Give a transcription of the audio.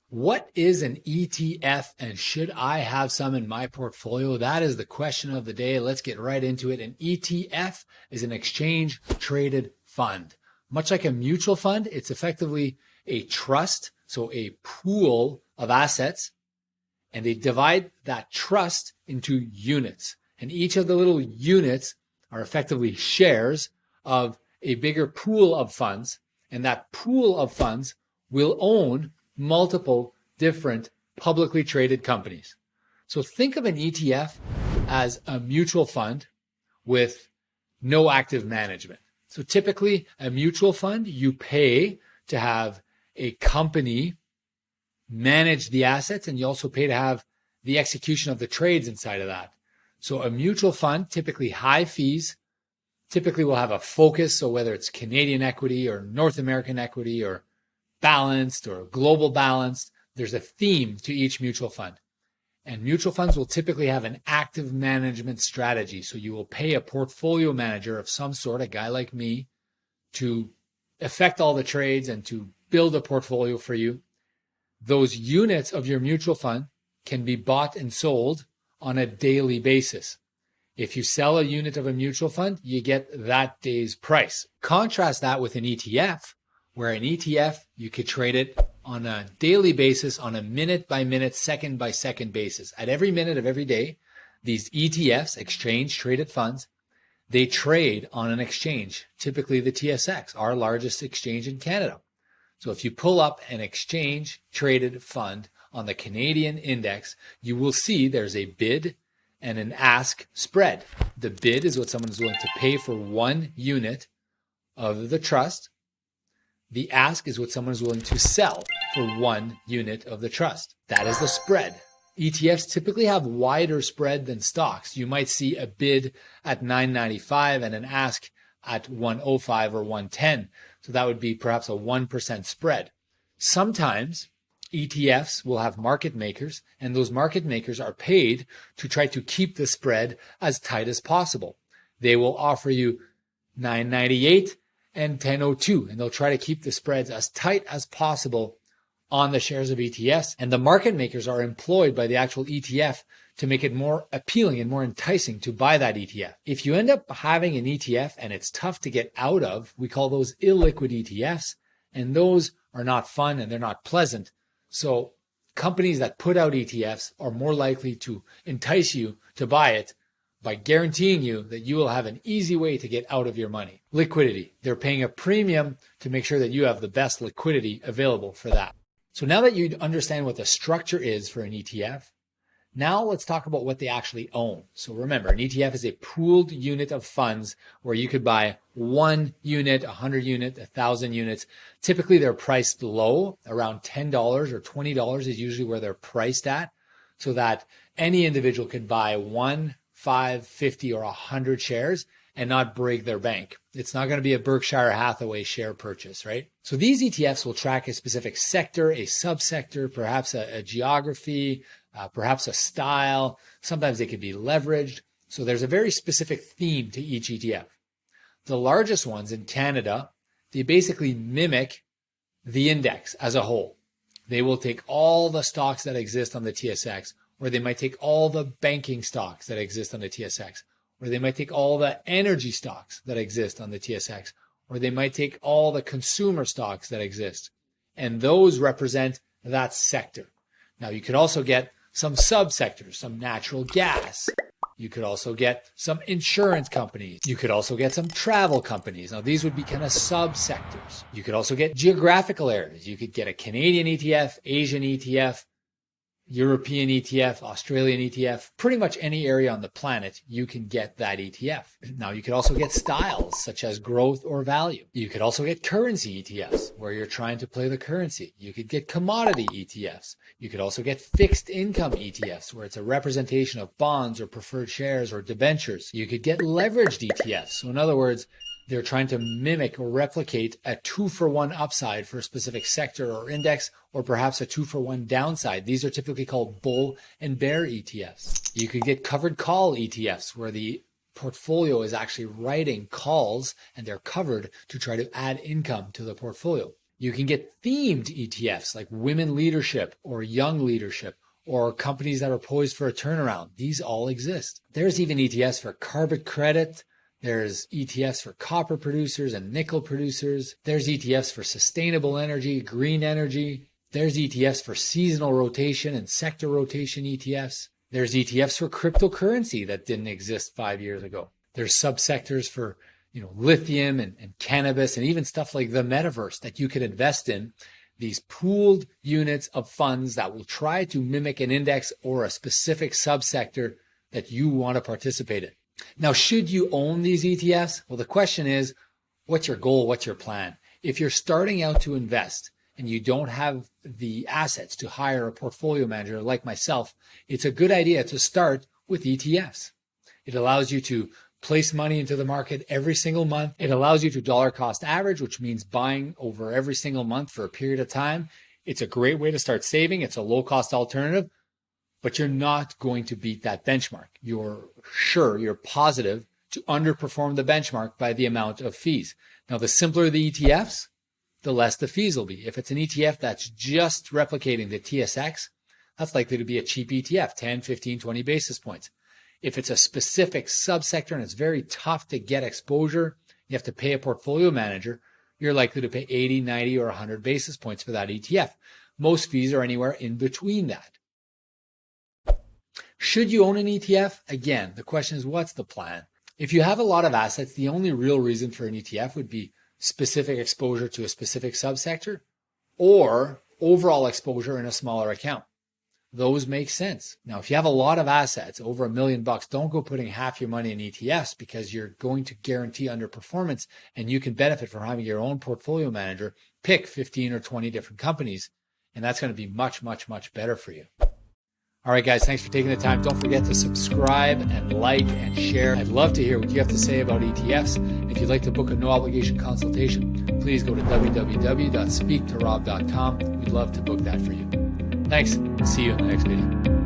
What is an ETF and should I have some in my portfolio? That is the question of the day. Let's get right into it. An ETF is an exchange traded fund. Much like a mutual fund, it's effectively a trust, so a pool of assets, and they divide that trust into units. And each of the little units are effectively shares of a bigger pool of funds, and that pool of funds will own multiple different publicly traded companies. So think of an ETF as a mutual fund with no active management. So typically a mutual fund, you pay to have a company manage the assets, and you also pay to have the execution of the trades inside of that. So a mutual fund, typically high fees, typically will have a focus. So whether it's Canadian equity or North American equity or balanced or global balanced, there's a theme to each mutual fund. And mutual funds will typically have an active management strategy. So you will pay a portfolio manager of some sort, a guy like me, to effect all the trades and to build a portfolio for you. Those units of your mutual fund can be bought and sold on a daily basis. If you sell a unit of a mutual fund, you get that day's price. Contrast that with an ETF, where an ETF, you could trade it on a daily basis, on a minute by minute, second by second basis. At every minute of every day, these ETFs, exchange traded funds, they trade on an exchange, typically the TSX, our largest exchange in Canada. So if you pull up an exchange traded fund on the Canadian index, you will see there's a bid and an ask spread. The bid is what someone is willing to pay for one unit of the trust. The ask is what someone is willing to sell for one unit of the trust. That is the spread. ETFs typically have wider spread than stocks. You might see a bid at $9.95 and an ask at $105 or $110. So that would be perhaps a 1% spread. Sometimes ETFs will have market makers, and those market makers are paid to try to keep the spread as tight as possible. They will offer you $9.98 and $10.02, and they'll try to keep the spreads as tight as possible on the shares of ETFs. And the market makers are employed by the actual ETF to make it more appealing and more enticing to buy that ETF. If you end up having an ETF and it's tough to get out of, we call those illiquid ETFs, and those are not fun and they're not pleasant. So companies that put out ETFs are more likely to entice you to buy it by guaranteeing you that you will have an easy way to get out of your money. Liquidity. They're paying a premium to make sure that you have the best liquidity available for that. So now that you understand what the structure is for an ETF, now let's talk about what they actually own. So remember, an ETF is a pooled unit of funds where you could buy 1 unit, 100 units, 1,000 units. Typically, they're priced low, around $10 or $20 is usually where they're priced at, so that any individual could buy 1, 5, 50, or 100 shares and not break their bank. It's not going to be a Berkshire Hathaway share purchase, right? So these ETFs will track a specific sector, a subsector, perhaps a geography, perhaps a style. Sometimes they could be leveraged. So there's a very specific theme to each ETF. The largest ones in Canada, they basically mimic the index as a whole. They will take all the stocks that exist on the TSX, or they might take all the banking stocks that exist on the TSX, or they might take all the energy stocks that exist on the TSX, or they might take all the consumer stocks that exist. And those represent that sector. Now, you could also get some subsectors, some natural gas. You could also get some insurance companies. You could also get some travel companies. Now, these would be kind of subsectors. You could also get geographical areas. You could get a Canadian ETF, Asian ETF, European ETF, Australian ETF, pretty much any area on the planet, you can get that ETF. Now, you could also get styles such as growth or value. You could also get currency ETFs where you're trying to play the currency. You could get commodity ETFs. You could also get fixed income ETFs where it's a representation of bonds or preferred shares or debentures. You could get leveraged ETFs. So in other words, they're trying to mimic or replicate a 2-for-1 upside for a specific sector or index, or perhaps a 2-for-1 downside. These are typically called bull and bear ETFs. You could get covered call ETFs, where the portfolio is actually writing calls and they're covered to try to add income to the portfolio. You can get themed ETFs like women leadership or young leadership or companies that are poised for a turnaround. These all exist. There's even ETFs for carbon credit. There's ETFs for copper producers and nickel producers. There's ETFs for sustainable energy, green energy. There's ETFs for seasonal rotation and sector rotation ETFs. There's ETFs for cryptocurrency that didn't exist 5 years ago. There's subsectors for, lithium and cannabis and even stuff like the metaverse that you could invest in. These pooled units of funds that will try to mimic an index or a specific subsector that you want to participate in. Now, should you own these ETFs? Well, the question is, what's your goal? What's your plan? If you're starting out to invest and you don't have the assets to hire a portfolio manager like myself, it's a good idea to start with ETFs. It allows you to place money into the market every single month. It allows you to dollar cost average, which means buying over every single month for a period of time. It's a great way to start saving. It's a low cost alternative, but you're not going to beat that benchmark. You're positive to underperform the benchmark by the amount of fees. Now, the simpler the ETFs, the less the fees will be. If it's an ETF that's just replicating the TSX, that's likely to be a cheap ETF, 10, 15, 20 basis points. If it's a specific subsector and it's very tough to get exposure, you have to pay a portfolio manager, you're likely to pay 80, 90, or 100 basis points for that ETF. Most fees are anywhere in between that. Should you own an ETF? Again, the question is, what's the plan? If you have a lot of assets, the only real reason for an ETF would be specific exposure to a specific subsector or overall exposure in a smaller account. Those make sense. Now, if you have a lot of assets, over $1 million, don't go putting half your money in ETFs because you're going to guarantee underperformance, and you can benefit from having your own portfolio manager pick 15 or 20 different companies, and that's going to be much, much, much better for you. All right, guys, thanks for taking the time. Don't forget to subscribe and like and share. I'd love to hear what you have to say about ETFs. If you'd like to book a no-obligation consultation, please go to www.speaktorob.com. We'd love to book that for you. Thanks. See you in the next video.